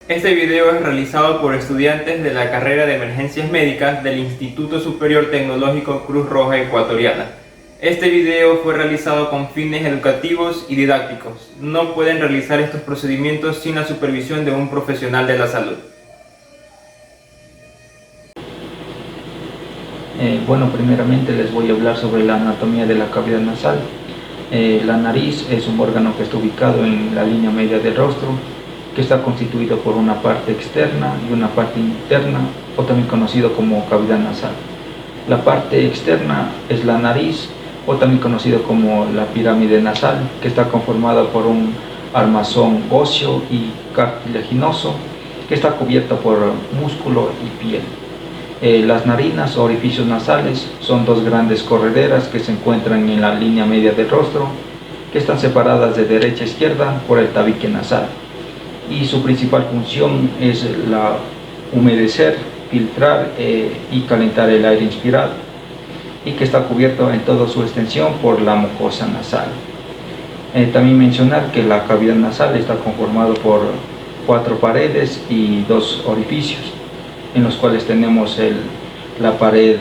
Este video es realizado por estudiantes de la carrera de Emergencias Médicas del Instituto Superior Tecnológico Cruz Roja Ecuatoriana. Este video fue realizado con fines educativos y didácticos. No pueden realizar estos procedimientos sin la supervisión de un profesional de la salud. Primeramente les voy a hablar sobre la anatomía de la cavidad nasal. La nariz es un órgano que está ubicado en la línea media del rostro, que está constituido por una parte externa y una parte interna, o también conocido como cavidad nasal. La parte externa es la nariz, o también conocido como la pirámide nasal, que está conformada por un armazón óseo y cartilaginoso, que está cubierta por músculo y piel. Las narinas o orificios nasales son dos grandes correderas que se encuentran en la línea media del rostro, que están separadas de derecha a izquierda por el tabique nasal, y su principal función es la humedecer, filtrar y calentar el aire inspirado, y que está cubierto en toda su extensión por la mucosa nasal. También mencionar que la cavidad nasal está conformado por 4 paredes y 2 orificios, en los cuales tenemos la pared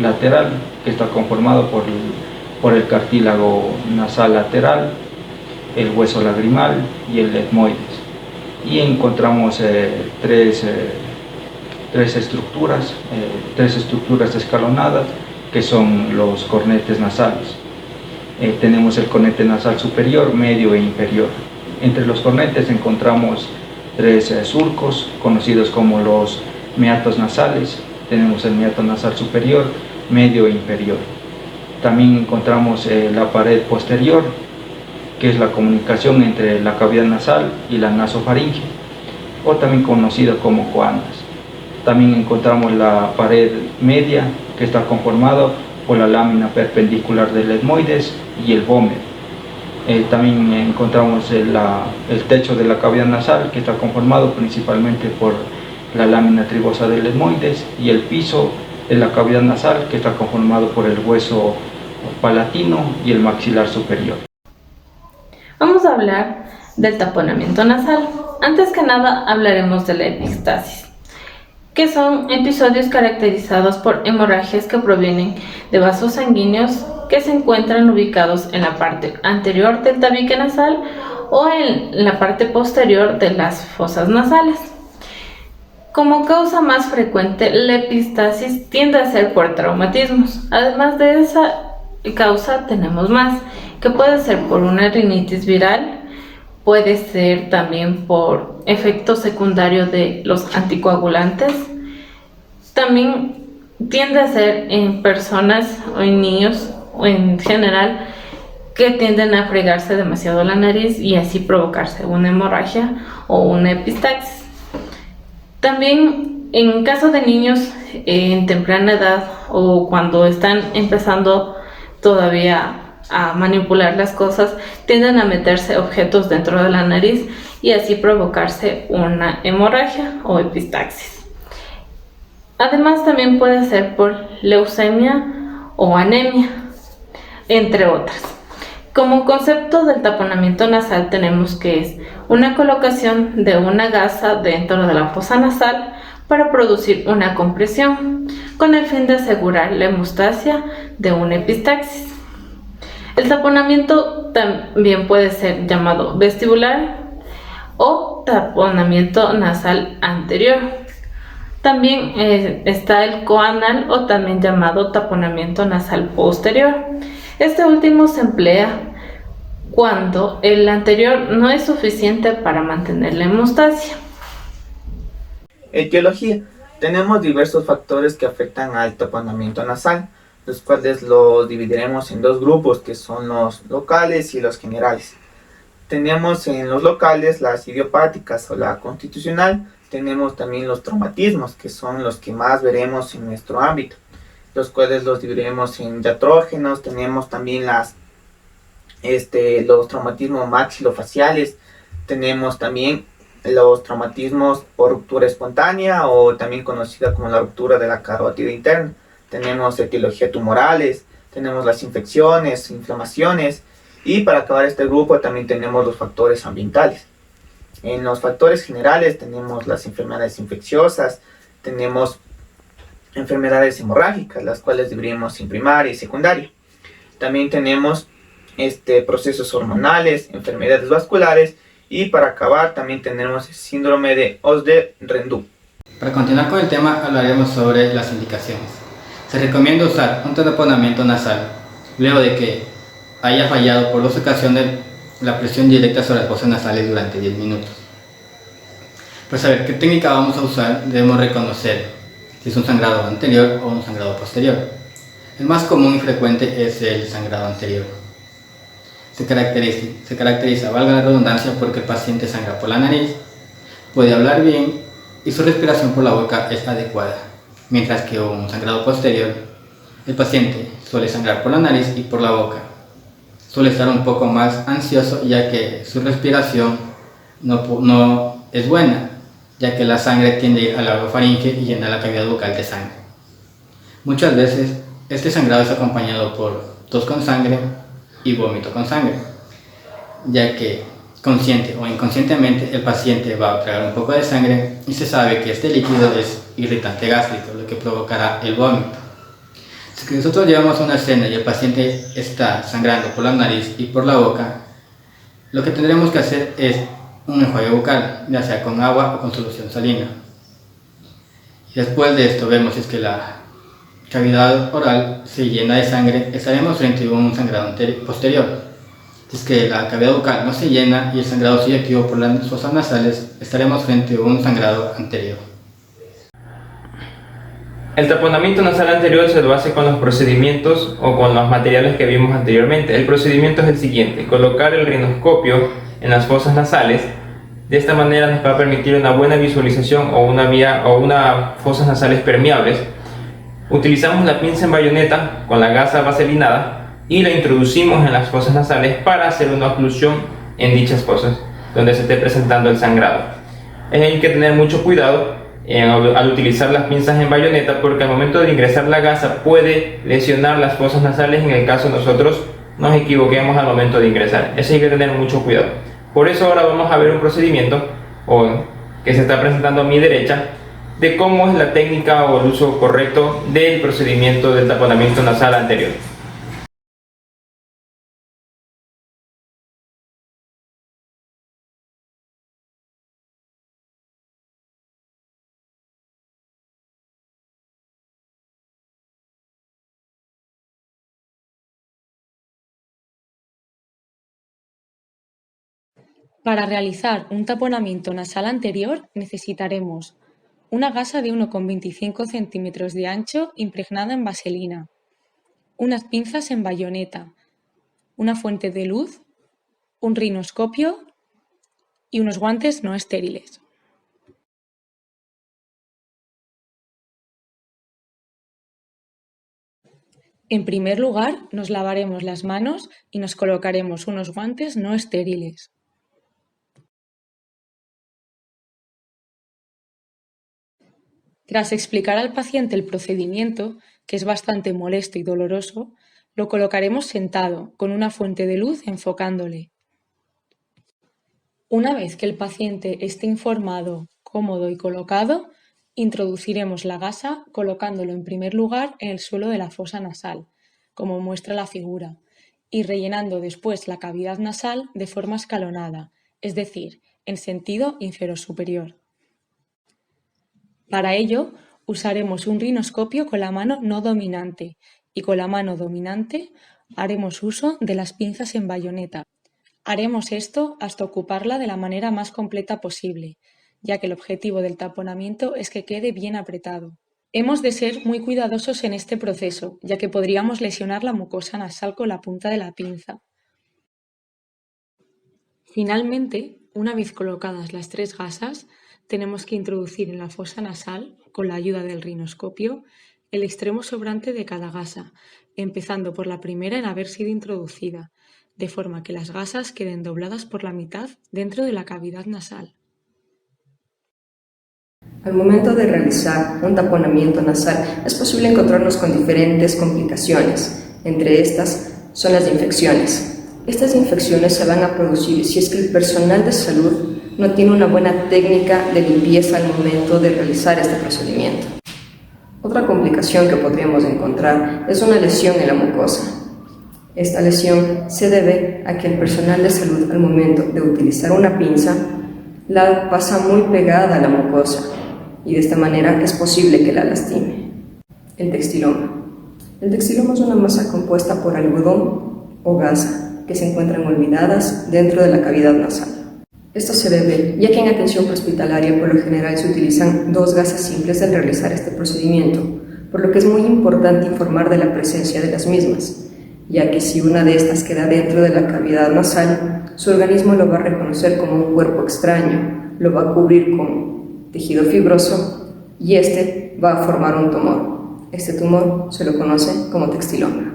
lateral, que está conformado por el cartílago nasal lateral, el hueso lagrimal y el etmoides. Y encontramos tres estructuras escalonadas, que son los cornetes nasales. Tenemos el cornete nasal superior, medio e inferior. Entre los cornetes encontramos 3 surcos, conocidos como los meatos nasales. Tenemos el meato nasal superior, medio e inferior. También encontramos la pared posterior, que es la comunicación entre la cavidad nasal y la nasofaringe, o también conocida como coandas. También encontramos la pared media, que está conformada por la lámina perpendicular del etmoides y el vómero. También encontramos el techo de la cavidad nasal, que está conformado principalmente por la lámina tribosa del etmoides, y el piso de la cavidad nasal, que está conformado por el hueso palatino y el maxilar superior. Vamos a hablar del taponamiento nasal. Antes que nada hablaremos de la epistasis, que son episodios caracterizados por hemorragias que provienen de vasos sanguíneos que se encuentran ubicados en la parte anterior del tabique nasal o en la parte posterior de las fosas nasales. Como causa más frecuente, la epistasis tiende a ser por traumatismos. Además de esa causa tenemos más, que puede ser por una rinitis viral, puede ser también por efecto secundario de los anticoagulantes. También tiende a ser en personas o en niños o en general que tienden a fregarse demasiado la nariz y así provocarse una hemorragia o una epistaxis. También en caso de niños en temprana edad o cuando están empezando todavía a manipular las cosas, tienden a meterse objetos dentro de la nariz y así provocarse una hemorragia o epistaxis. Además también puede ser por leucemia o anemia, entre otras. Como concepto del taponamiento nasal tenemos que es una colocación de una gasa dentro de la fosa nasal para producir una compresión, con el fin de asegurar la hemostasia de una epistaxis. El taponamiento también puede ser llamado vestibular o taponamiento nasal anterior. También está el coanal o también llamado taponamiento nasal posterior. Este último se emplea cuando el anterior no es suficiente para mantener la hemostasia. Etiología. Tenemos diversos factores que afectan al taponamiento nasal, los cuales los dividiremos en 2 grupos, que son los locales y los generales. Tenemos en los locales las idiopáticas o la constitucional. Tenemos también los traumatismos, que son los que más veremos en nuestro ámbito, los cuales los dividiremos en diatrógenos. Tenemos también los traumatismos maxilofaciales. Tenemos también los traumatismos por ruptura espontánea, o también conocida como la ruptura de la carótida interna. Tenemos etiología tumorales, tenemos las infecciones, inflamaciones, y para acabar este grupo también tenemos los factores ambientales. En los factores generales tenemos las enfermedades infecciosas, tenemos enfermedades hemorrágicas, las cuales dividimos en primaria y secundaria. También tenemos procesos hormonales, enfermedades vasculares y para acabar también tenemos el síndrome de Osde-Rendu. Para continuar con el tema hablaremos sobre las indicaciones. Se recomienda usar un taponamiento nasal luego de que haya fallado por 2 ocasiones la presión directa sobre las fosas nasales durante 10 minutos. Para saber qué técnica vamos a usar debemos reconocer si es un sangrado anterior o un sangrado posterior. El más común y frecuente es el sangrado anterior. Se caracteriza, valga la redundancia, porque el paciente sangra por la nariz, puede hablar bien y su respiración por la boca es adecuada, mientras que un sangrado posterior, el paciente suele sangrar por la nariz y por la boca. Suele estar un poco más ansioso ya que su respiración no es buena, ya que la sangre tiende a ir a la orofaringe y llena la cavidad bucal de sangre. Muchas veces este sangrado es acompañado por tos con sangre y vómito con sangre, ya que consciente o inconscientemente el paciente va a tragar un poco de sangre y se sabe que este líquido es irritante gástrico, lo que provocará el vómito. Si nosotros llevamos una escena y el paciente está sangrando por la nariz y por la boca, lo que tendremos que hacer es un enjuague bucal, ya sea con agua o con solución salina. Y después de esto vemos si es que la cavidad oral se llena de sangre, estaremos frente a un sangrado posterior. Si es que la cavidad bucal no se llena y el sangrado sigue activo por las fosas nasales, estaremos frente a un sangrado anterior. El taponamiento nasal anterior se lo hace con los procedimientos o con los materiales que vimos anteriormente. El procedimiento es el siguiente: colocar el rinoscopio en las fosas nasales. De esta manera nos va a permitir una buena visualización o unas fosas nasales permeables. Utilizamos la pinza en bayoneta con la gasa vaselinada y la introducimos en las fosas nasales para hacer una oclusión en dichas fosas donde se esté presentando el sangrado. Hay que tener mucho cuidado al utilizar las pinzas en bayoneta, porque al momento de ingresar la gasa puede lesionar las fosas nasales en el caso nosotros nos equivoquemos al momento de ingresar. Eso hay que tener mucho cuidado. Por eso ahora vamos a ver un procedimiento que se está presentando a mi derecha de cómo es la técnica o el uso correcto del procedimiento del taponamiento nasal anterior. Para realizar un taponamiento nasal anterior necesitaremos una gasa de 1,25 centímetros de ancho impregnada en vaselina, unas pinzas en bayoneta, una fuente de luz, un rinoscopio y unos guantes no estériles. En primer lugar, nos lavaremos las manos y nos colocaremos unos guantes no estériles. Tras explicar al paciente el procedimiento, que es bastante molesto y doloroso, lo colocaremos sentado, con una fuente de luz enfocándole. Una vez que el paciente esté informado, cómodo y colocado, introduciremos la gasa colocándolo en primer lugar en el suelo de la fosa nasal, como muestra la figura, y rellenando después la cavidad nasal de forma escalonada, es decir, en sentido inferior-superior. Para ello, usaremos un rinoscopio con la mano no dominante y con la mano dominante haremos uso de las pinzas en bayoneta. Haremos esto hasta ocuparla de la manera más completa posible, ya que el objetivo del taponamiento es que quede bien apretado. Hemos de ser muy cuidadosos en este proceso, ya que podríamos lesionar la mucosa nasal con la punta de la pinza. Finalmente, una vez colocadas las 3 gasas, tenemos que introducir en la fosa nasal, con la ayuda del rinoscopio, el extremo sobrante de cada gasa, empezando por la primera en haber sido introducida, de forma que las gasas queden dobladas por la mitad dentro de la cavidad nasal. Al momento de realizar un taponamiento nasal es posible encontrarnos con diferentes complicaciones. Entre estas son las infecciones. Estas infecciones se van a producir si es que el personal de salud no tiene una buena técnica de limpieza al momento de realizar este procedimiento. Otra complicación que podríamos encontrar es una lesión en la mucosa. Esta lesión se debe a que el personal de salud, al momento de utilizar una pinza, la pasa muy pegada a la mucosa y de esta manera es posible que la lastime. El textiloma. El textiloma es una masa compuesta por algodón o gasa que se encuentran olvidadas dentro de la cavidad nasal. Esto se debe ya que en atención prehospitalaria por lo general se utilizan 2 gasas simples al realizar este procedimiento, por lo que es muy importante informar de la presencia de las mismas, ya que si una de estas queda dentro de la cavidad nasal, su organismo lo va a reconocer como un cuerpo extraño, lo va a cubrir con tejido fibroso y este va a formar un tumor. Este tumor se lo conoce como textiloma.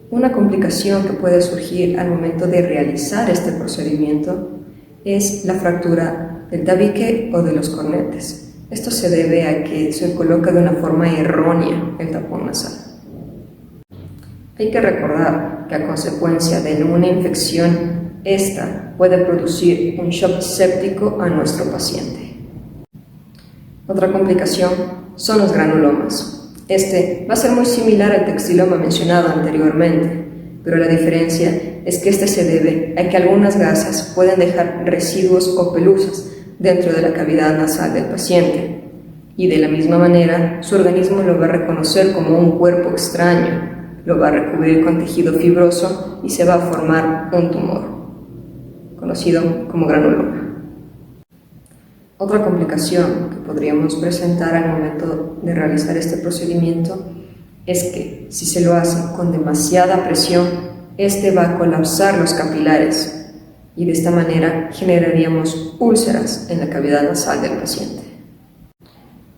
Una complicación que puede surgir al momento de realizar este procedimiento es la fractura del tabique o de los cornetes. Esto se debe a que se coloca de una forma errónea el tapón nasal. Hay que recordar que a consecuencia de una infección, esta puede producir un shock séptico a nuestro paciente. Otra complicación son los granulomas. Este va a ser muy similar al textiloma mencionado anteriormente, pero la diferencia es que este se debe a que algunas gasas pueden dejar residuos o pelusas dentro de la cavidad nasal del paciente y de la misma manera su organismo lo va a reconocer como un cuerpo extraño, lo va a recubrir con tejido fibroso y se va a formar un tumor, conocido como granuloma. Otra complicación que podríamos presentar al momento de realizar este procedimiento es que si se lo hace con demasiada presión, este va a colapsar los capilares y de esta manera generaríamos úlceras en la cavidad nasal del paciente.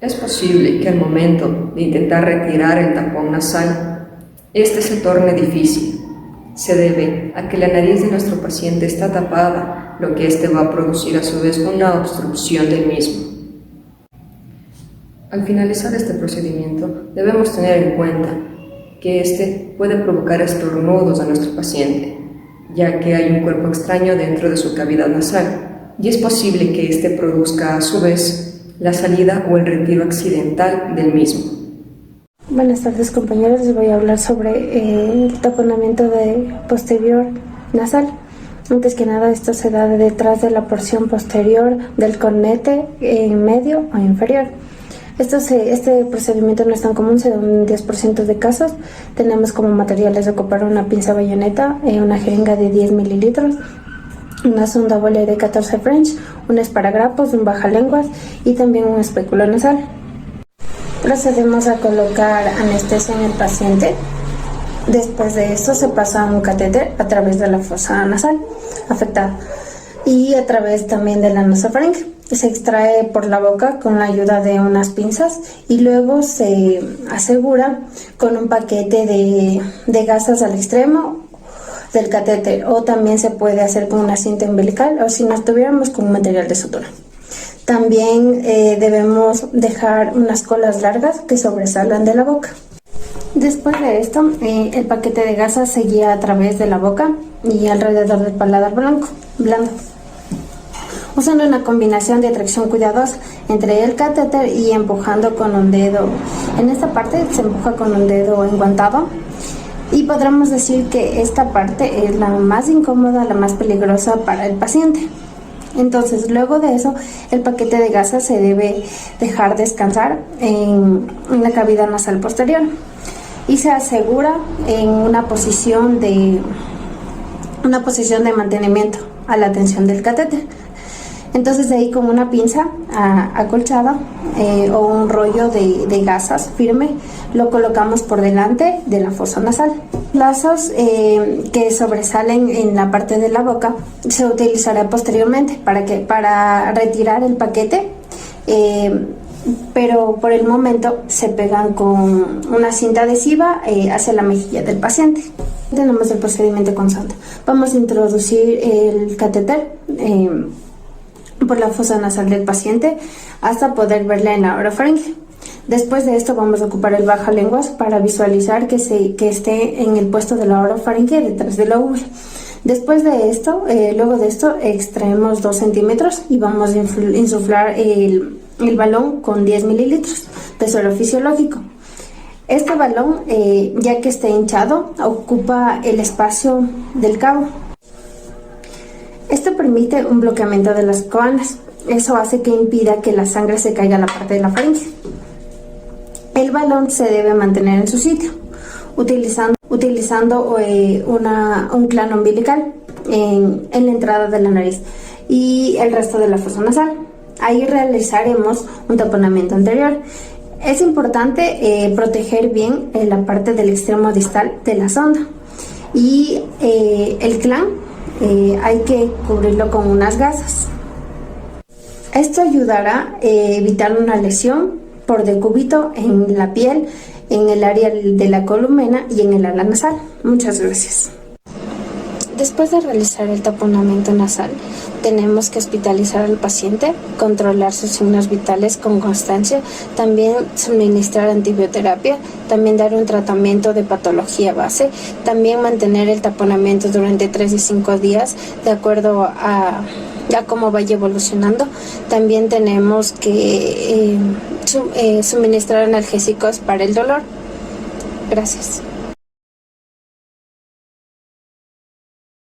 Es posible que al momento de intentar retirar el tapón nasal, este se torne difícil. Se debe a que la nariz de nuestro paciente está tapada, lo que este va a producir a su vez una obstrucción del mismo. Al finalizar este procedimiento, debemos tener en cuenta que este puede provocar estornudos a nuestro paciente, ya que hay un cuerpo extraño dentro de su cavidad nasal, y es posible que este produzca a su vez la salida o el retiro accidental del mismo. Buenas tardes, compañeros, les voy a hablar sobre el taponamiento posterior nasal. Antes que nada, esto se da detrás de la porción posterior del cornete, en medio o inferior. Este procedimiento no es tan común, se da en un 10% de casos. Tenemos como materiales de ocupar una pinza bayoneta, una jeringa de 10 mililitros, una sonda Boyle de 14 French, un esparadrapos, un bajalenguas y también un espéculo nasal. Procedemos a colocar anestesia en el paciente. Después de esto se pasa un catéter a través de la fosa nasal afectada y a través también de la nasofaringe. Se extrae por la boca con la ayuda de unas pinzas y luego se asegura con un paquete de gasas al extremo del catéter, o también se puede hacer con una cinta umbilical o si no estuviéramos con un material de sutura. También debemos dejar unas colas largas que sobresalgan de la boca. Después de esto, el paquete de gasas se guía a través de la boca y alrededor del paladar blando, usando una combinación de tracción cuidadosa entre el catéter y empujando con un dedo. En esta parte se empuja con un dedo enguantado y podremos decir que esta parte es la más incómoda, la más peligrosa para el paciente. Entonces, luego de eso, el paquete de gasas se debe dejar descansar en la cavidad nasal posterior y se asegura en una posición de mantenimiento a la tensión del catéter. Entonces, de ahí con una pinza acolchada o un rollo de gasas firme, lo colocamos por delante de la fosa nasal. Lazos que sobresalen en la parte de la boca se utilizará posteriormente para retirar el paquete, pero por el momento se pegan con una cinta adhesiva hacia la mejilla del paciente. Tenemos el procedimiento con sonda. Vamos a introducir el catéter por la fosa nasal del paciente hasta poder verla en la orofaringe. Después de esto vamos a ocupar el bajalenguas para visualizar que esté en el puesto de la orofaringe detrás de la úvula. Después de esto, luego de esto, extraemos 2 centímetros y vamos a insuflar el balón con 10 mililitros de suero fisiológico. Este balón, ya que esté hinchado, ocupa el espacio del cabo. Esto permite un bloqueamiento de las coanas. Eso hace que impida que la sangre se caiga a la parte de la faringe. El balón se debe mantener en su sitio, utilizando un clano umbilical en la entrada de la nariz y el resto de la fosa nasal. Ahí realizaremos un taponamiento anterior. Es importante proteger bien la parte del extremo distal de la sonda y el clan hay que cubrirlo con unas gasas. Esto ayudará a evitar una lesión por decúbito en la piel, en el área de la columena y en el ala nasal. Muchas gracias. Después de realizar el taponamiento nasal, tenemos que hospitalizar al paciente, controlar sus signos vitales con constancia, también suministrar antibioterapia, también dar un tratamiento de patología base, también mantener el taponamiento durante 3 y 5 días de acuerdo a cómo vaya evolucionando. También tenemos que suministrar analgésicos para el dolor. Gracias.